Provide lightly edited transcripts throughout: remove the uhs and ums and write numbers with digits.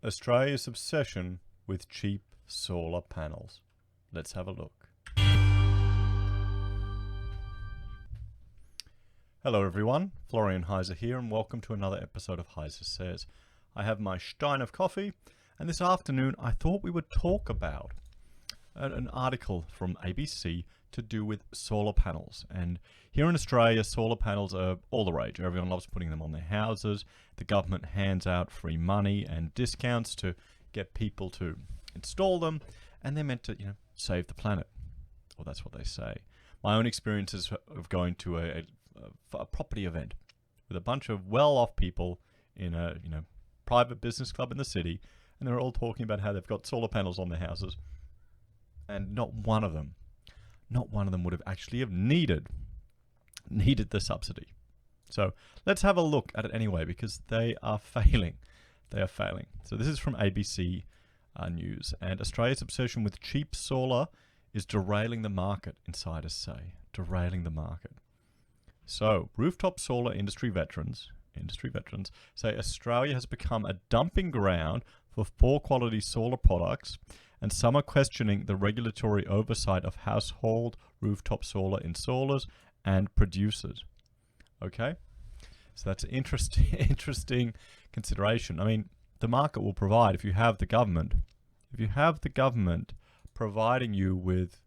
Australia's obsession with cheap solar panels. Let's have a look. Hello everyone, Florian Heiser here and welcome to another episode of Heiser Says. I have my stein of coffee and this afternoon I thought we would talk about an article from ABC to do with solar panels. And here in Australia, solar panels are all the rage. Everyone loves putting them on their houses. The government hands out free money and discounts to get people to install them, and they're meant to, save the planet. Well, that's what they say. My own experiences of going to a property event with a bunch of well-off people in a private business club in the city, and they're all talking about how they've got solar panels on their houses, and not one of them would have actually needed the subsidy. So let's have a look at it anyway, because they are failing. They are failing. So this is from ABC News, and Australia's obsession with cheap solar is derailing the market, insiders say. Derailing the market. So rooftop solar industry veterans say Australia has become a dumping ground for poor quality solar products, and some are questioning the regulatory oversight of household rooftop solar installers and producers. Okay, so that's an interesting consideration. I mean, the market will provide if you have the government providing you with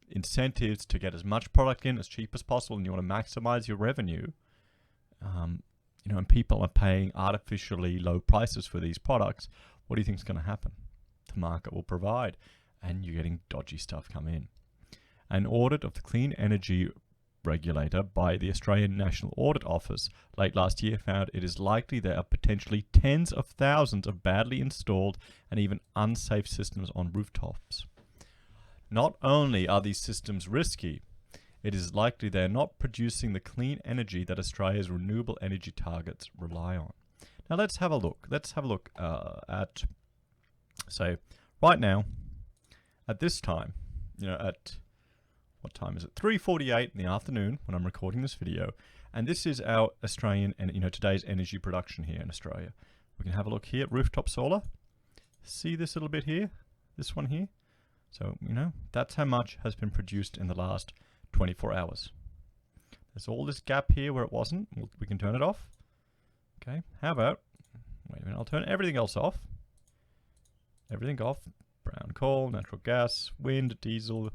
incentives to get as much product in as cheap as possible, and you want to maximize your revenue. And people are paying artificially low prices for these products. What do you think is going to happen? The market will provide, and you're getting dodgy stuff come in. An audit of the clean energy regulator by the Australian National Audit Office late last year found it is likely there are potentially tens of thousands of badly installed and even unsafe systems on rooftops. Not only are these systems risky, it is likely they are not producing the clean energy that Australia's renewable energy targets rely on. Now let's have a look. Let's have a look at, say, right now, at this time, at what time is it? 3:48 in the afternoon when I'm recording this video, and this is our Australian and today's energy production here in Australia. We can have a look here at rooftop solar. See this little bit here, this one here. So that's how much has been produced in the last 24 hours. There's all this gap here where it wasn't. We can turn it off. Okay, how about, wait a minute, I'll turn everything else off. Everything off. Brown coal, natural gas, wind, diesel,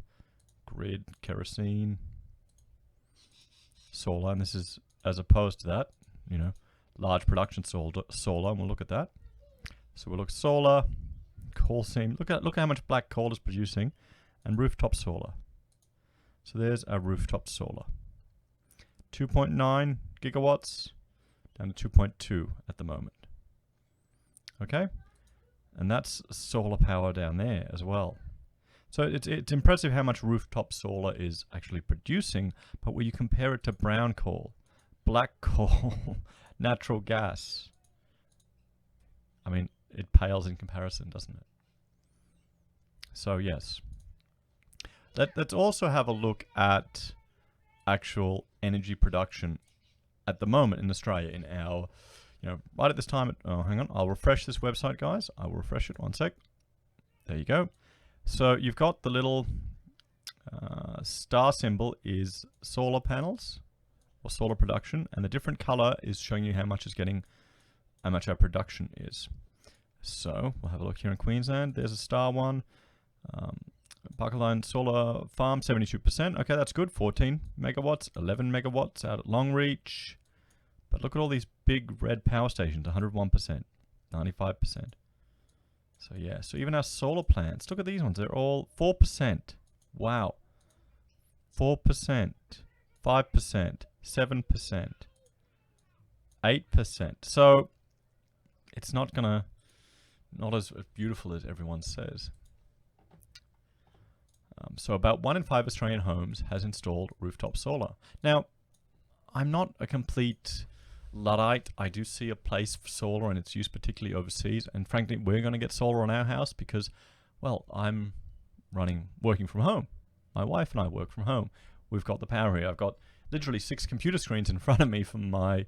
grid, kerosene, solar, and this is as opposed to that, large production solar, and we'll look at that. So we'll look solar, coal seam, look how much black coal is producing, and rooftop solar. So there's our rooftop solar. 2.9 gigawatts down to 2.2 at the moment. Okay? And that's solar power down there as well. So it's impressive how much rooftop solar is actually producing, but when you compare it to brown coal, black coal, natural gas, I mean, it pales in comparison, doesn't it? So yes. Let's also have a look at actual energy production at the moment in Australia in our, right at this time. Hang on, I'll refresh this website, guys. I will refresh it. One sec. There you go. So you've got the little star symbol is solar panels or solar production, and the different color is showing you how much our production is. So we'll have a look here in Queensland. There's a star one. Buckline Solar Farm, 72%. Okay, that's good. 14 megawatts, 11 megawatts out at Longreach. But look at all these big red power stations, 101%, 95%. So yeah, so even our solar plants, look at these ones. They're all 4%. Wow. 4%, 5%, 7%, 8%. So it's not as beautiful as everyone says. So about 1 in 5 Australian homes has installed rooftop solar. Now, I'm not a complete Luddite. I do see a place for solar and its use particularly overseas. And frankly, we're going to get solar on our house because, well, I'm working from home. My wife and I work from home. We've got the power here. I've got literally 6 computer screens in front of me from my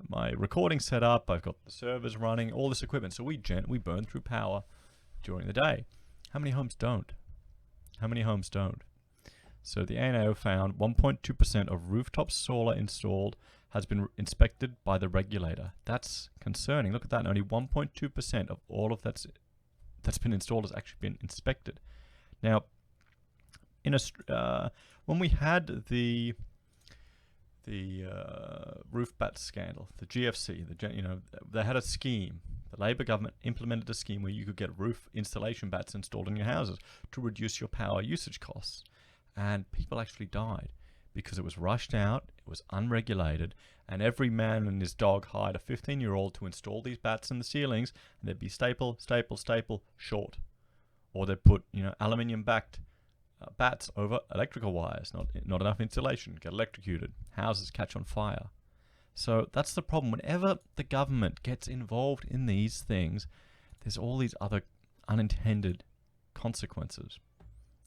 my recording set up. I've got the servers running, all this equipment. So we burn through power during the day. How many homes don't? How many homes don't? So the ANAO found 1.2% of rooftop solar installed has been inspected by the regulator. That's concerning. Look at that. And only 1.2% of all of that's been installed has actually been inspected. Now, when we had the roof bat scandal, the GFC, they had a scheme. The Labor government implemented a scheme where you could get roof installation bats installed in your houses to reduce your power usage costs. And people actually died because it was rushed out, it was unregulated, and every man and his dog hired a 15-year-old to install these bats in the ceilings, and they'd be staple, short. Or they'd put, aluminium-backed bats over electrical wires, not enough insulation, get electrocuted, houses catch on fire. So that's the problem. Whenever the government gets involved in these things, there's all these other unintended consequences,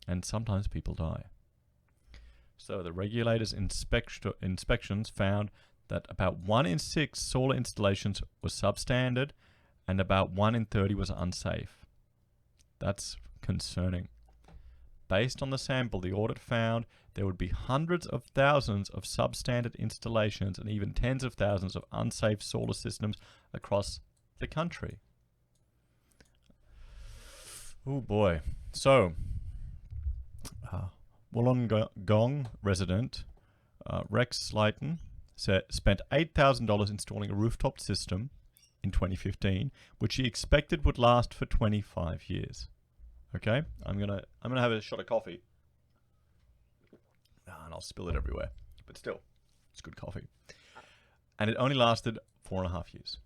and sometimes people die. So the regulators' inspections found that about 1 in 6 solar installations was substandard and about 1 in 30 was unsafe. That's concerning. Based on the sample, the audit found there would be hundreds of thousands of substandard installations and even tens of thousands of unsafe solar systems across the country. Oh boy. So, Wollongong resident Rex Slayton spent $8,000 installing a rooftop system in 2015, which he expected would last for 25 years. Okay, I'm gonna have a shot of coffee, and I'll spill it everywhere. But still, it's good coffee. And it only lasted 4.5 years.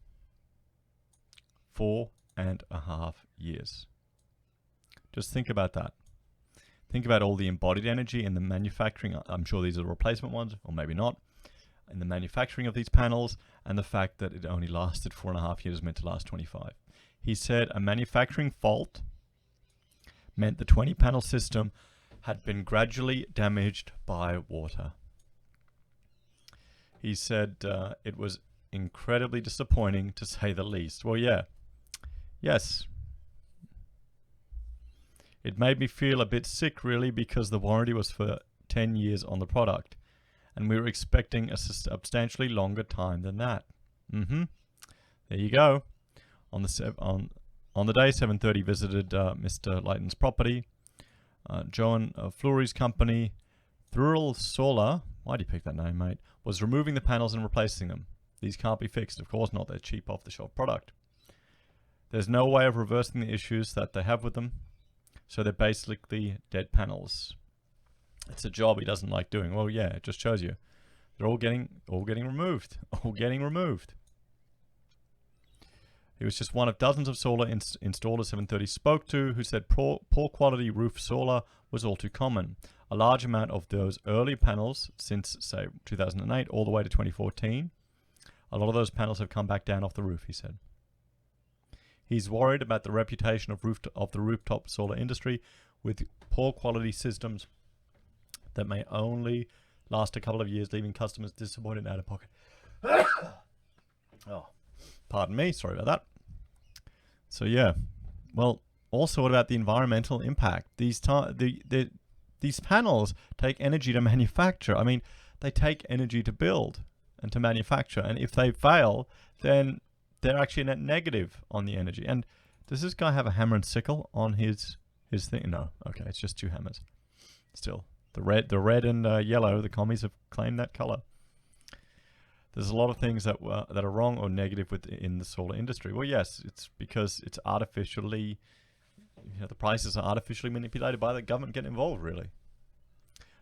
4.5 years. Just think about that. Think about all the embodied energy in the manufacturing. I'm sure these are replacement ones, or maybe not. In the manufacturing of these panels, and the fact that it only lasted 4.5 years, meant to last 25. He said a manufacturing fault meant the 20-panel system had been gradually damaged by water. He said it was incredibly disappointing, to say the least. Well, yeah. Yes. It made me feel a bit sick, really, because the warranty was for 10 years on the product, and we were expecting a substantially longer time than that. There you go. On the day, 7:30 visited Mr. Layton's property. Joan Fleury's company, Thrural Solar, why do you pick that name, mate, was removing the panels and replacing them. These can't be fixed. Of course not. They're cheap off-the-shelf product. There's no way of reversing the issues that they have with them, so they're basically dead panels. It's a job he doesn't like doing. Well, yeah, it just shows you. They're all getting removed. All getting removed. He was just one of dozens of solar installers 730 spoke to, who said poor quality roof solar was all too common. A large amount of those early panels, since, say, 2008 all the way to 2014, a lot of those panels have come back down off the roof, he said. He's worried about the reputation of the rooftop solar industry with poor quality systems that may only last a couple of years, leaving customers disappointed and out of pocket. Oh, pardon me, sorry about that. So yeah, well, also what about the environmental impact? These panels take energy to manufacture. I mean, they take energy to build and to manufacture, and if they fail, then they're actually a net negative on the energy. And does this guy have a hammer and sickle on his thing? No, okay, it's just 2 hammers. Still, the red and yellow, the commies have claimed that color. There's a lot of things that are wrong or negative in the solar industry. Well, yes, it's because it's artificially, the prices are artificially manipulated by the government getting involved, really.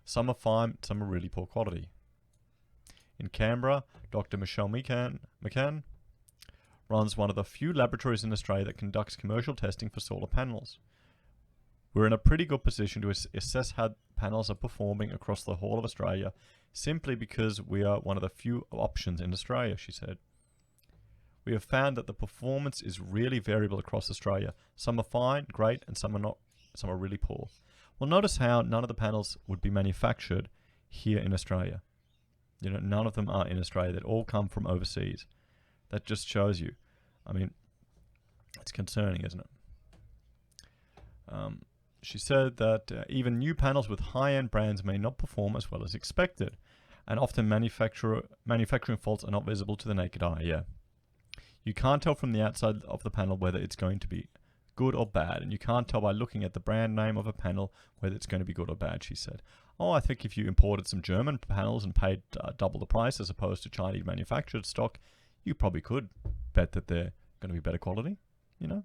Some are fine, some are really poor quality. In Canberra, Dr. Michelle McCann runs one of the few laboratories in Australia that conducts commercial testing for solar panels. We're in a pretty good position to assess how panels are performing across the whole of Australia, simply because we are one of the few options in Australia, she said. We have found that the performance is really variable across Australia. Some are fine, great, and some are not. Some are really poor. Well, notice how none of the panels would be manufactured here in Australia. None of them are in Australia. They all come from overseas. That just shows you. I mean, it's concerning, isn't it? She said that even new panels with high-end brands may not perform as well as expected, and often manufacturing faults are not visible to the naked eye. Yeah, you can't tell from the outside of the panel whether it's going to be good or bad, and you can't tell by looking at the brand name of a panel whether it's going to be good or bad, she said. Oh, I think if you imported some German panels and paid double the price as opposed to Chinese manufactured stock, you probably could bet that they're going to be better quality, you know?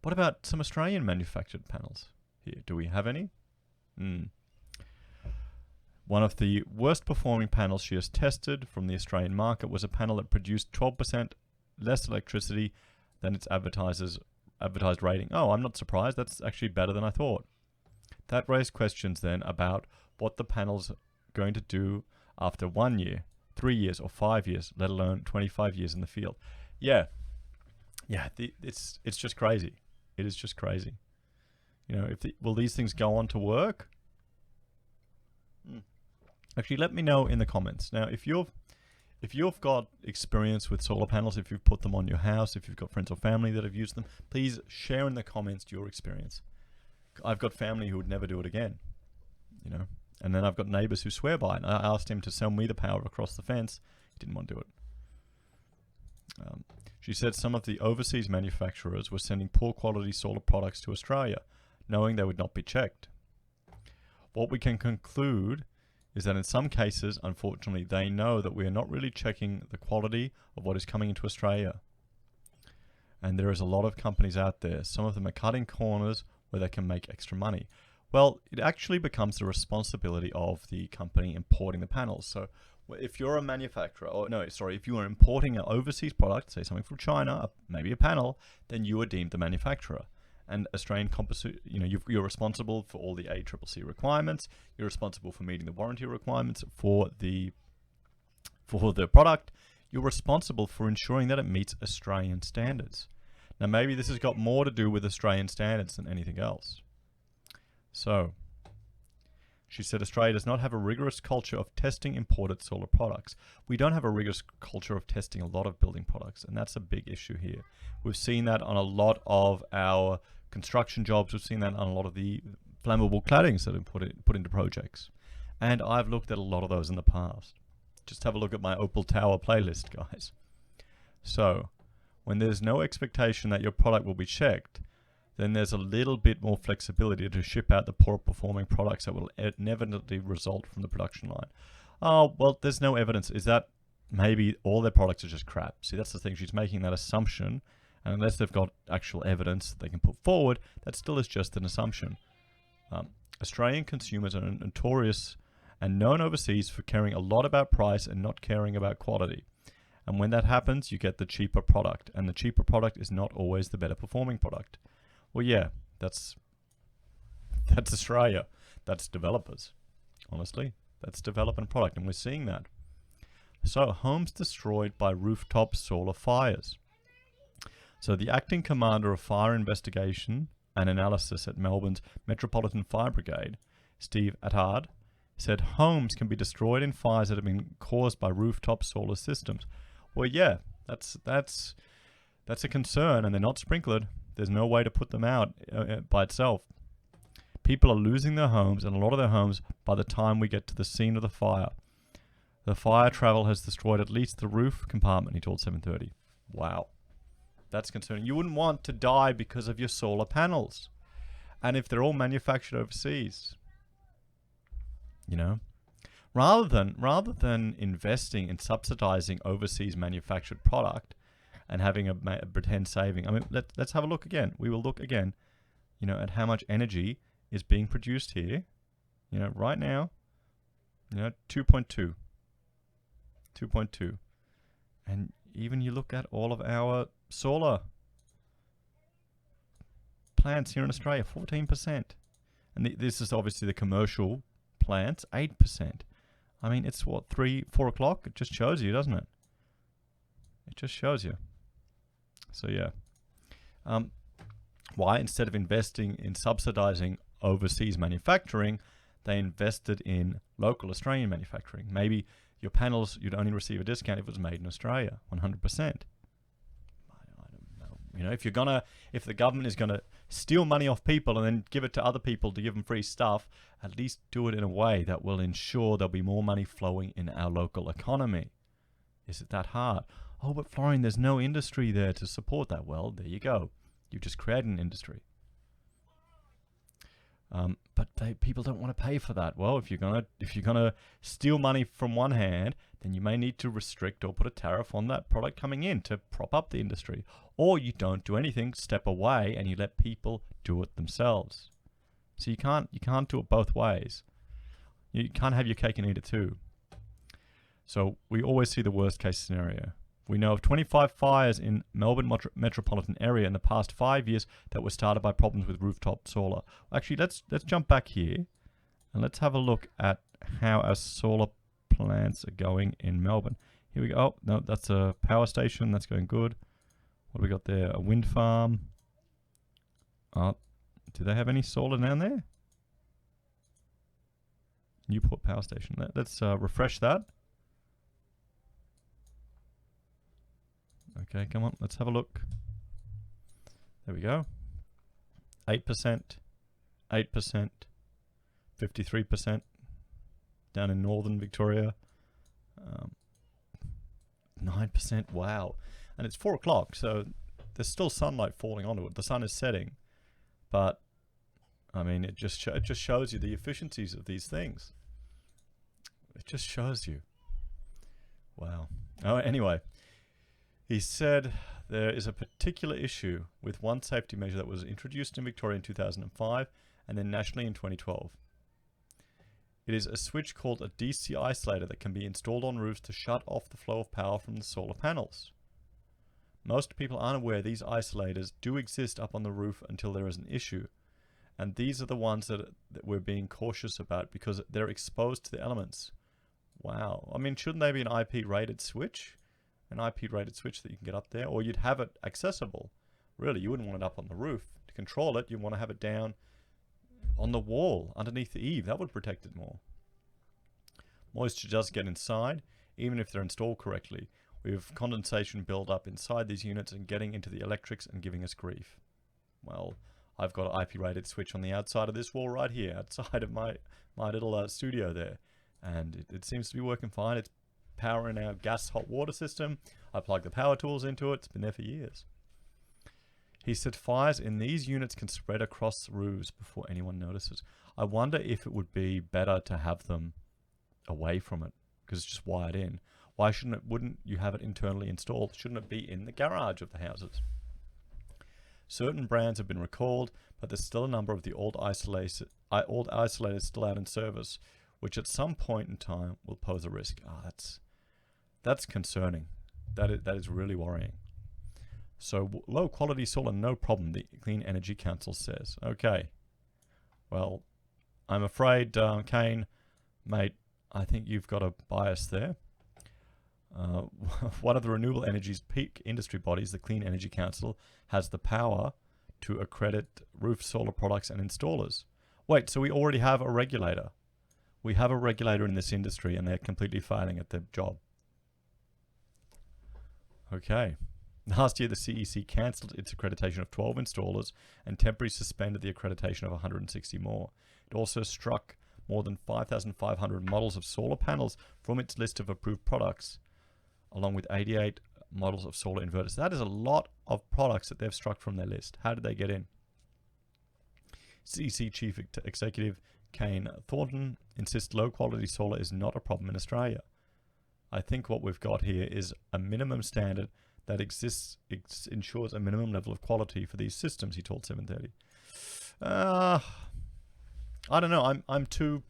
What about some Australian manufactured panels here? Do we have any? One of the worst performing panels she has tested from the Australian market was a panel that produced 12% less electricity than its advertised rating. Oh, I'm not surprised. That's actually better than I thought. That raised questions then about what the panel's going to do after 1 year, 3 years, or 5 years, let alone 25 years in the field. Yeah, it's just crazy. It is just crazy. You know, will these things go on to work? Actually, let me know in the comments. Now, if you've got experience with solar panels, if you've put them on your house, if you've got friends or family that have used them, please share in the comments your experience. I've got family who would never do it again, you know. And then I've got neighbors who swear by it. I asked him to sell me the power across the fence. He didn't want to do it. She said some of the overseas manufacturers were sending poor quality solar products to Australia, knowing they would not be checked. What we can conclude is that in some cases, unfortunately, they know that we are not really checking the quality of what is coming into Australia. And there is a lot of companies out there. Some of them are cutting corners where they can make extra money. Well, it actually becomes the responsibility of the company importing the panels. So if you're a manufacturer, if you are importing an overseas product, say something from China, maybe a panel, then you are deemed the manufacturer. And Australian composite, you're responsible for all the ACCC requirements. You're responsible for meeting the warranty requirements for the product. You're responsible for ensuring that it meets Australian standards. Now, maybe this has got more to do with Australian standards than anything else. So, she said Australia does not have a rigorous culture of testing imported solar products. We don't have a rigorous culture of testing a lot of building products, and that's a big issue here. We've seen that on a lot of our construction jobs. We've seen that on a lot of the flammable claddings that have been put into projects. And I've looked at a lot of those in the past. Just have a look at my Opal Tower playlist, guys. So, when there's no expectation that your product will be checked, then there's a little bit more flexibility to ship out the poor performing products that will inevitably result from the production line. Oh, well, there's no evidence. Is that maybe all their products are just crap? See, that's the thing. She's making that assumption. And unless they've got actual evidence they can put forward, that still is just an assumption. Australian consumers are notorious and known overseas for caring a lot about price and not caring about quality. And when that happens, you get the cheaper product. And the cheaper product is not always the better performing product. Well, yeah, that's Australia. That's developers. Honestly, that's development product, and we're seeing that. So, homes destroyed by rooftop solar fires. So, the acting commander of fire investigation and analysis at Melbourne's Metropolitan Fire Brigade, Steve Attard, said homes can be destroyed in fires that have been caused by rooftop solar systems. Well, yeah, that's a concern, and they're not sprinklered. There's no way to put them out by itself. People are losing their homes, and a lot of their homes, by the time we get to the scene of the fire. The fire travel has destroyed at least the roof compartment, he told 730. Wow. That's concerning. You wouldn't want to die because of your solar panels. And if they're all manufactured overseas, rather than investing in subsidizing overseas manufactured product, and having a pretend saving. I mean, let's have a look again. We will look again, at how much energy is being produced here. Right now, 2.2. And even you look at all of our solar plants here in Australia, 14%. And this is obviously the commercial plants, 8%. I mean, it's what, 3, 4 o'clock? It just shows you, doesn't it? It just shows you. So yeah, why instead of investing in subsidizing overseas manufacturing, they invested in local Australian manufacturing? Maybe your panels, you'd only receive a discount if it was made in Australia, 100%. I don't know. You know, if the government is gonna steal money off people and then give it to other people to give them free stuff, at least do it in a way that will ensure there'll be more money flowing in our local economy. Is it that hard? Oh, but Florian, there's no industry there to support that. Well, there you go. You just created an industry. But people don't want to pay for that. Well, if you're gonna steal money from one hand, then you may need to restrict or put a tariff on that product coming in to prop up the industry. Or you don't do anything, step away, and you let people do it themselves. So you can't do it both ways. You can't have your cake and eat it too. So we always see the worst case scenario. We know of 25 fires in Melbourne metropolitan area in the past 5 years that were started by problems with rooftop solar. Actually, let's jump back here and let's have a look at how our solar plants are going in Melbourne. Here we go. Oh, no, that's a power station. That's going good. What do we got there? A wind farm. Oh, do they have any solar down there? Newport Power Station. Let's refresh that. Okay, come on, let's have a look. There we go. 8%, 8%, 53% down in northern Victoria. 9%, wow. And it's 4 o'clock, so there's still sunlight falling onto it. The sun is setting, but I mean, it just shows you the efficiencies of these things. It just shows you. Wow. Oh, anyway. He said there is a particular issue with one safety measure that was introduced in Victoria in 2005 and then nationally in 2012. It is a switch called a DC isolator that can be installed on roofs to shut off the flow of power from the solar panels. Most people aren't aware these isolators do exist up on the roof until there is an issue, and these are the ones that we're being cautious about because they're exposed to the elements. Wow. I mean, shouldn't they be an IP rated switch? An IP rated switch that you can get up there, or you'd have it accessible. Really, you wouldn't want it up on the roof. To control it, you want to have it down on the wall, underneath the eave. That would protect it more. Moisture does get inside, even if they're installed correctly. We have condensation build up inside these units and getting into the electrics and giving us grief. Well, I've got an IP rated switch on the outside of this wall right here, outside of my little studio there. And it seems to be working fine. It's powering our gas hot water system. I plug the power tools into it. It's been there for years. He said fires in these units can spread across roofs before anyone notices. I wonder if it would be better to have them away from it because it's just wired in. Why wouldn't you have it internally installed? Shouldn't it be in the garage of the houses? Certain brands have been recalled, but there's still a number of the old isolators still out in service, which at some point in time will pose a risk. That's concerning. That is really worrying. So low quality solar, no problem, the Clean Energy Council says. Okay. Well, I'm afraid, Kane, mate, I think you've got a bias there. One of the renewable energy's peak industry bodies, the Clean Energy Council, has the power to accredit roof solar products and installers. Wait, so we already have a regulator. We have a regulator in this industry and they're completely failing at their job. Okay. Last year, the CEC cancelled its accreditation of 12 installers and temporarily suspended the accreditation of 160 more. It also struck more than 5,500 models of solar panels from its list of approved products, along with 88 models of solar inverters. That is a lot of products that they've struck from their list. How did they get in? CEC Chief Executive Kane Thornton insists low-quality solar is not a problem in Australia. I think what we've got here is a minimum standard that ensures a minimum level of quality for these systems, he told 730. I don't know. I'm too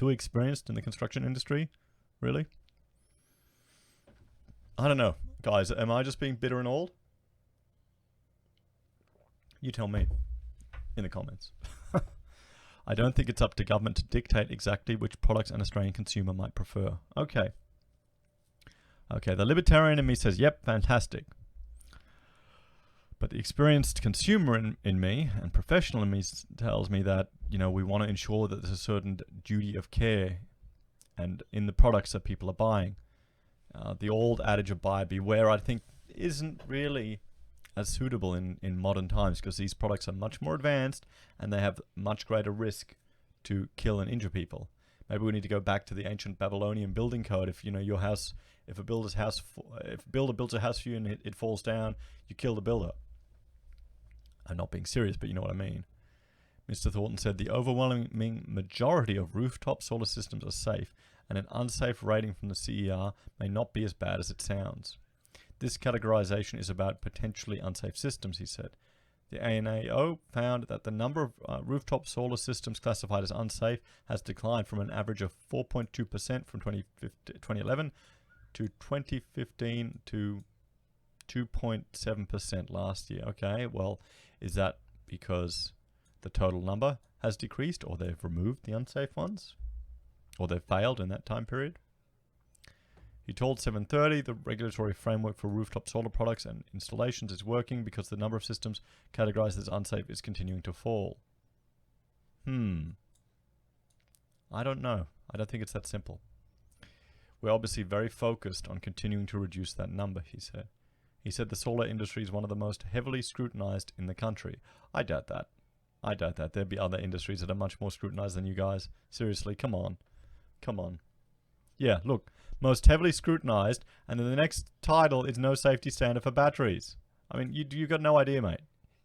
experienced in the construction industry, really. I don't know. Guys, am I just being bitter and old? You tell me in the comments. I don't think it's up to government to dictate exactly which products an Australian consumer might prefer. Okay. Okay, the libertarian in me says, yep, fantastic. But the experienced consumer in me and professional in me tells me that, you know, we want to ensure that there's a certain duty of care and in the products that people are buying. The old adage of buyer beware, I think, isn't really as suitable in modern times, because these products are much more advanced and they have much greater risk to kill and injure people. Maybe we need to go back to the ancient Babylonian building code. If your house, if a builder builds a house for you and it falls down, you kill the builder. I'm not being serious, but you know what I mean. Mr. Thornton said the overwhelming majority of rooftop solar systems are safe, and an unsafe rating from the CER may not be as bad as it sounds. This categorization is about potentially unsafe systems, he said. The ANAO found that the number of rooftop solar systems classified as unsafe has declined from an average of 4.2% from 2011 to 2015 to 2.7% last year. Okay, well, is that because the total number has decreased, or they've removed the unsafe ones, or they've failed in that time period? He told 730 the regulatory framework for rooftop solar products and installations is working because the number of systems categorized as unsafe is continuing to fall. I don't know. I don't think it's that simple. We're obviously very focused on continuing to reduce that number, he said. He said the solar industry is one of the most heavily scrutinized in the country. I doubt that. I doubt that. There'd be other industries that are much more scrutinized than you guys. Seriously, come on. Come on. Yeah, look. Most heavily scrutinized, and then the next title is no safety standard for batteries. I mean, you've got no idea, mate.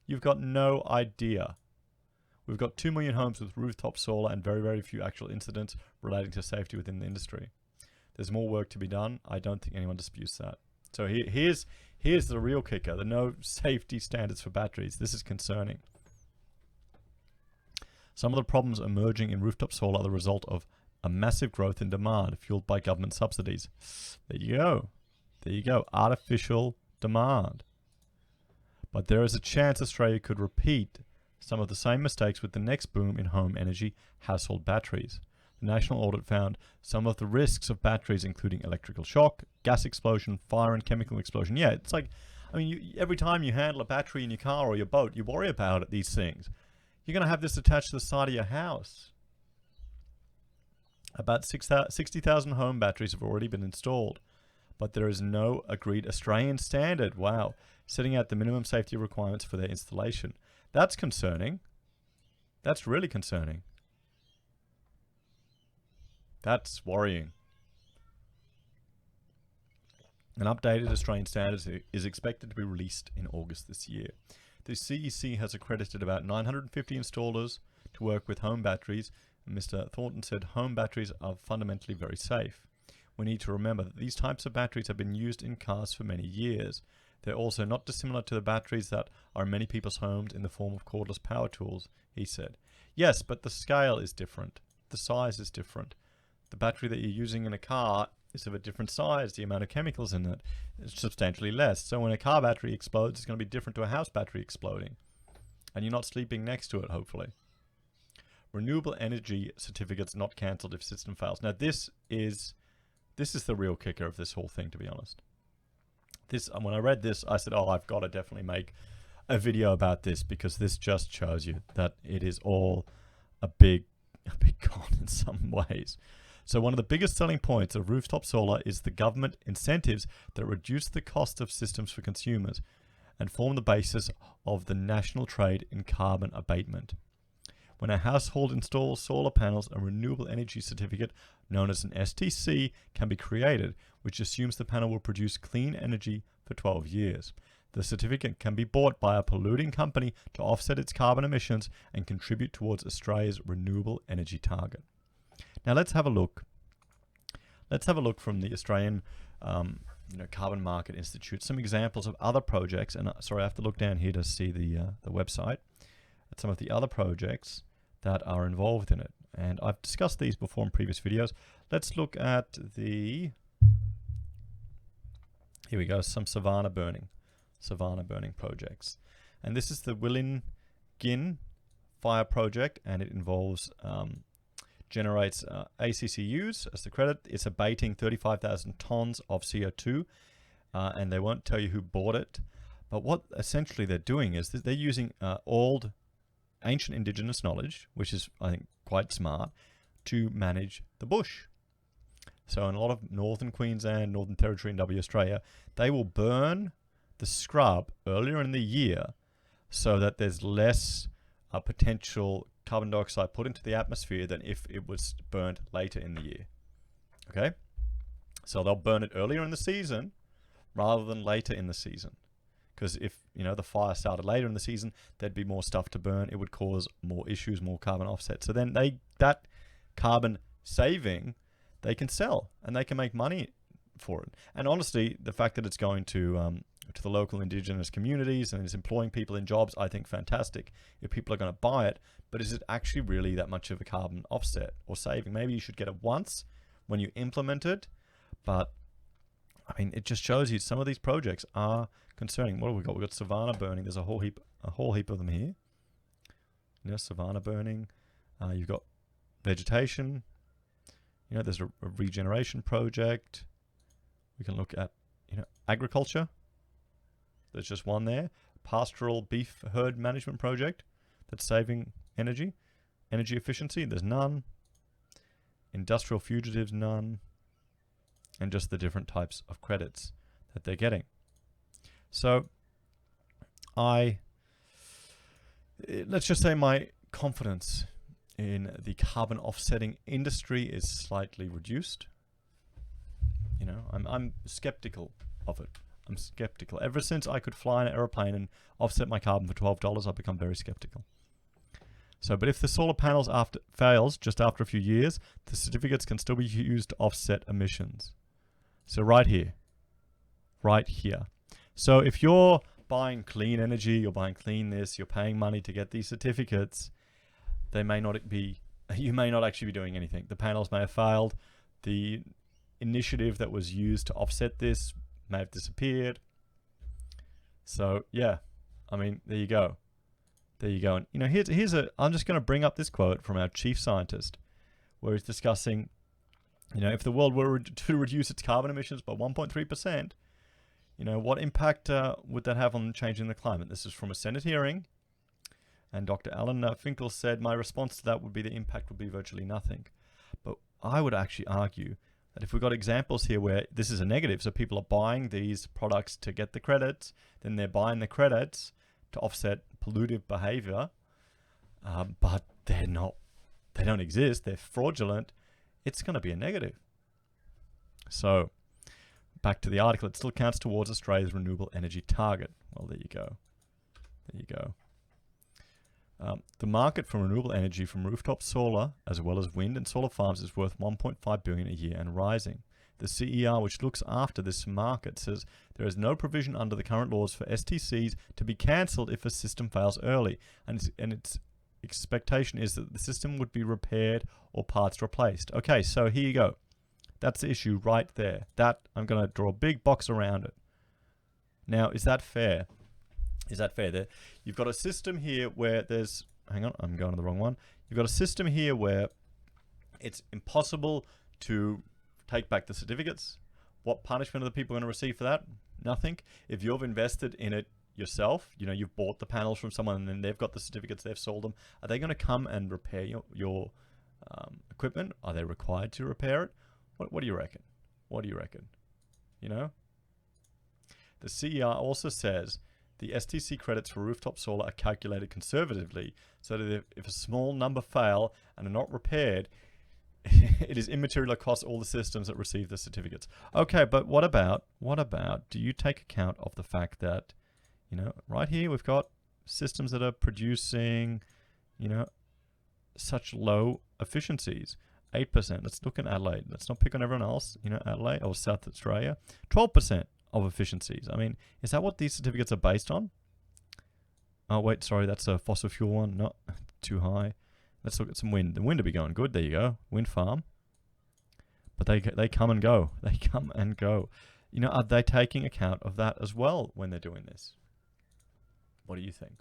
You've got no idea. We've got 2 million homes with rooftop solar and very, very few actual incidents relating to safety within the industry. There's more work to be done. I don't think anyone disputes that. So here's the real kicker, the no safety standards for batteries. This is concerning. Some of the problems emerging in rooftop solar are the result of a massive growth in demand fueled by government subsidies. There you go. There you go. Artificial demand. But there is a chance Australia could repeat some of the same mistakes with the next boom in home energy, household batteries. The national audit found some of the risks of batteries, including electrical shock, gas explosion, fire and chemical explosion. Yeah, it's like, I mean, every time you handle a battery in your car or your boat, you worry about these things. You're going to have this attached to the side of your house. About 60,000 home batteries have already been installed, but there is no agreed Australian standard, wow, setting out the minimum safety requirements for their installation. That's concerning. That's really concerning. That's worrying. An updated Australian standard is expected to be released in August this year. The CEC has accredited about 950 installers to work with home batteries. Mr. Thornton said home batteries are fundamentally very safe. We need to remember that these types of batteries have been used in cars for many years. They're also not dissimilar to the batteries that are in many people's homes in the form of cordless power tools, he said. Yes, but the scale is different. The size is different. The battery that you're using in a car is of a different size. The amount of chemicals in it is substantially less. So when a car battery explodes, it's going to be different to a house battery exploding. And you're not sleeping next to it, hopefully. Renewable energy certificates not cancelled if system fails. Now this is the real kicker of this whole thing, to be honest. When I read this, I said, oh, I've got to definitely make a video about this, because this just shows you that it is all a big con in some ways. So one of the biggest selling points of rooftop solar is the government incentives that reduce the cost of systems for consumers and form the basis of the national trade in carbon abatement. When a household installs solar panels, a renewable energy certificate known as an STC can be created, which assumes the panel will produce clean energy for 12 years. The certificate can be bought by a polluting company to offset its carbon emissions and contribute towards Australia's renewable energy target. Now let's have a look. Let's have a look from the Australian Carbon Market Institute, some examples of other projects. And sorry, I have to look down here to see the website. At some of the other projects that are involved in it. And I've discussed these before in previous videos. Let's look at here we go, some savanna burning projects. And this is the Willingin fire project, and it involves, generates ACCUs as the credit. It's abating 35,000 tons of CO2, and they won't tell you who bought it. But what essentially they're doing is they're using old ancient indigenous knowledge, which is, I think, quite smart, to manage the bush. So in a lot of northern Queensland, Northern Territory and Australia, they will burn the scrub earlier in the year so that there's less potential carbon dioxide put into the atmosphere than if it was burnt later in the year. Okay? So they'll burn it earlier in the season rather than later in the season. Because if, the fire started later in the season, there'd be more stuff to burn. It would cause more issues, more carbon offset. So then that carbon saving, they can sell and they can make money for it. And honestly, the fact that it's going to the local indigenous communities and it's employing people in jobs, I think fantastic if people are going to buy it. But is it actually really that much of a carbon offset or saving? Maybe you should get it once when you implement it. But I mean, it just shows you some of these projects are concerning. What have we got? We've got savanna burning. There's a whole heap of them here. Savanna burning. You've got vegetation. There's a regeneration project. We can look at, agriculture. There's just one there. Pastoral beef herd management project that's saving energy. Energy efficiency, there's none. Industrial fugitives, none. And just the different types of credits that they're getting. So let's just say my confidence in the carbon offsetting industry is slightly reduced. I'm skeptical of it. I'm skeptical. Ever since I could fly an aeroplane and offset my carbon for $12, I've become very skeptical. So, but if the solar panels fails just after a few years, the certificates can still be used to offset emissions. So right here. So if you're buying clean energy, you're buying clean this, you're paying money to get these certificates, you may not actually be doing anything. The panels may have failed. The initiative that was used to offset this may have disappeared. So yeah, I mean, there you go. And I'm just going to bring up this quote from our chief scientist, where he's discussing, if the world were to reduce its carbon emissions by 1.3%, what impact would that have on changing the climate? This is from a Senate hearing. And Dr. Alan Finkel said, my response to that would be the impact would be virtually nothing. But I would actually argue that if we've got examples here where this is a negative, so people are buying these products to get the credits, then they're buying the credits to offset pollutive behavior, but they don't exist, they're fraudulent, it's going to be a negative. So back to the article, it still counts towards Australia's renewable energy target. Well, there you go. The market for renewable energy from rooftop solar, as well as wind and solar farms, is worth $1.5 billion a year and rising. The CER, which looks after this market, says there is no provision under the current laws for STCs to be cancelled if a system fails early, and its expectation is that the system would be repaired or parts replaced. Okay, so here you go. That's the issue right there. That, I'm going to draw a big box around it. Now, is that fair? You've got a system here where there's... Hang on, I'm going to the wrong one. You've got a system here where it's impossible to take back the certificates. What punishment are the people going to receive for that? Nothing. If you've invested in it yourself, you've bought the panels from someone and then they've got the certificates, they've sold them. Are they going to come and repair your equipment? Are they required to repair it? What do you reckon? The CER also says the STC credits for rooftop solar are calculated conservatively so that if a small number fail and are not repaired, it is immaterial across all the systems that receive the certificates. Okay, but what about, do you take account of the fact that, right here we've got systems that are producing, such low efficiencies. 8%. Let's look at Adelaide. Let's not pick on everyone else. Adelaide or South Australia. 12% of efficiencies. I mean, is that what these certificates are based on? Oh, wait, sorry. That's a fossil fuel one. Not too high. Let's look at some wind. The wind will be going good. There you go. Wind farm. But they come and go. Are they taking account of that as well when they're doing this? What do you think?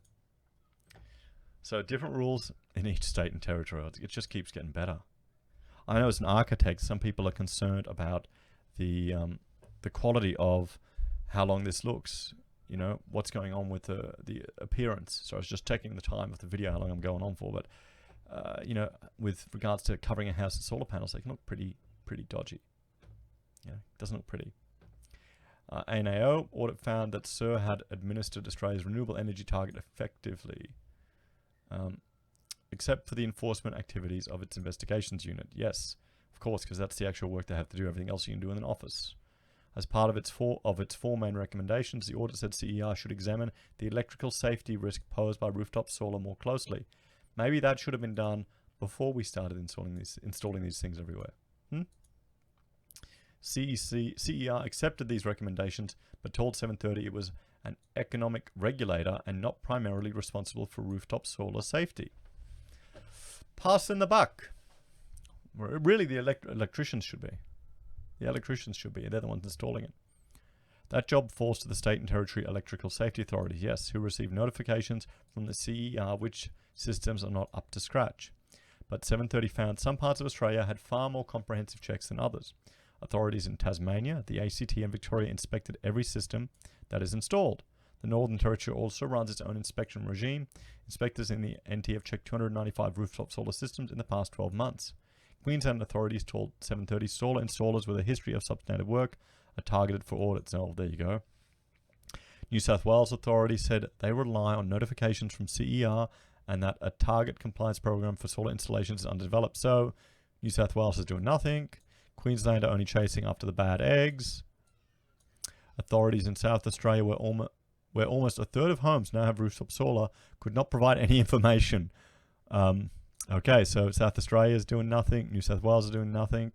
So different rules in each state and territory. It just keeps getting better. I know as an architect, some people are concerned about the quality of how long this looks. What's going on with the appearance. So I was just checking the time of the video, how long I'm going on for. But with regards to covering a house with solar panels, they can look pretty dodgy. Yeah, doesn't look pretty. ANAO audit found that SIR had administered Australia's renewable energy target effectively, except for the enforcement activities of its investigations unit. Yes, of course, because that's the actual work they have to do. Everything else you can do in an office. As part of its four main recommendations, the audit said CER should examine the electrical safety risk posed by rooftop solar more closely. Maybe that should have been done before we started installing these things everywhere. CER accepted these recommendations, but told 730 it was an economic regulator and not primarily responsible for rooftop solar safety. Passing the buck. Really, the electricians should be. The electricians should be. They're the ones installing it. That job falls to the state and territory electrical safety authorities, yes, who receive notifications from the CER which systems are not up to scratch. But 730 found some parts of Australia had far more comprehensive checks than others. Authorities in Tasmania, the ACT and Victoria inspected every system that is installed. The Northern Territory also runs its own inspection regime. Inspectors in the NT have checked 295 rooftop solar systems in the past 12 months. Queensland authorities told 730 solar installers with a history of substandard work are targeted for audits. Oh, there you go. New South Wales authorities said they rely on notifications from CER and that a target compliance program for solar installations is underdeveloped. So New South Wales is doing nothing. Queensland are only chasing after the bad eggs. Authorities in South Australia, where almost a third of homes now have rooftop solar, could not provide any information. Okay, so South Australia is doing nothing. New South Wales is doing nothing.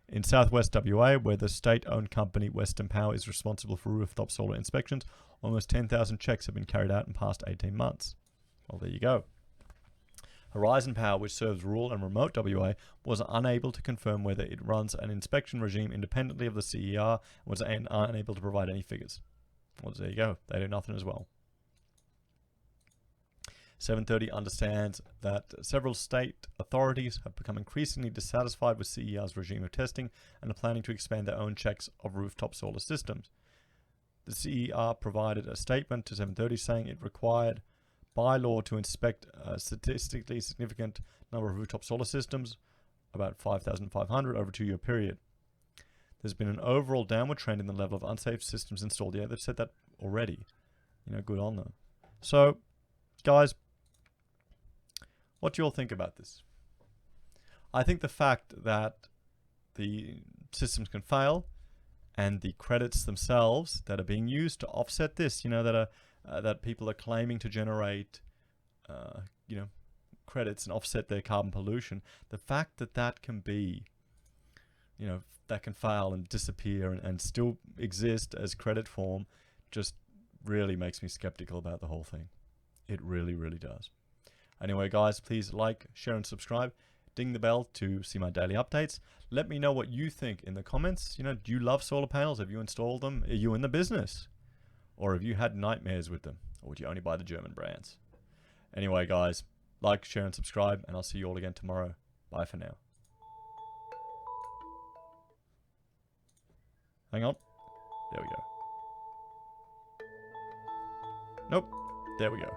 In Southwest WA, where the state-owned company Western Power is responsible for rooftop solar inspections, almost 10,000 checks have been carried out in the past 18 months. Well, there you go. Horizon Power, which serves rural and remote WA, was unable to confirm whether it runs an inspection regime independently of the CER and was unable to provide any figures. Well, there you go. They do nothing as well. 730 understands that several state authorities have become increasingly dissatisfied with CER's regime of testing and are planning to expand their own checks of rooftop solar systems. The CER provided a statement to 730 saying it required by law to inspect a statistically significant number of rooftop solar systems, about 5,500 over a 2-year period. There's been an overall downward trend in the level of unsafe systems installed. Yeah, they've said that already. Good on them. So, guys, what do you all think about this? I think the fact that the systems can fail and the credits themselves that are being used to offset this, that people are claiming to generate, credits and offset their carbon pollution, the fact that that can be, that can fail and disappear and still exist as credit form just really makes me skeptical about the whole thing. It really, really does. Anyway, guys, please like, share, and subscribe. Ding the bell to see my daily updates. Let me know what you think in the comments. Do you love solar panels? Have you installed them? Are you in the business? Or have you had nightmares with them? Or would you only buy the German brands? Anyway, guys, like, share, and subscribe, and I'll see you all again tomorrow. Bye for now. Hang on. There we go. Nope. There we go.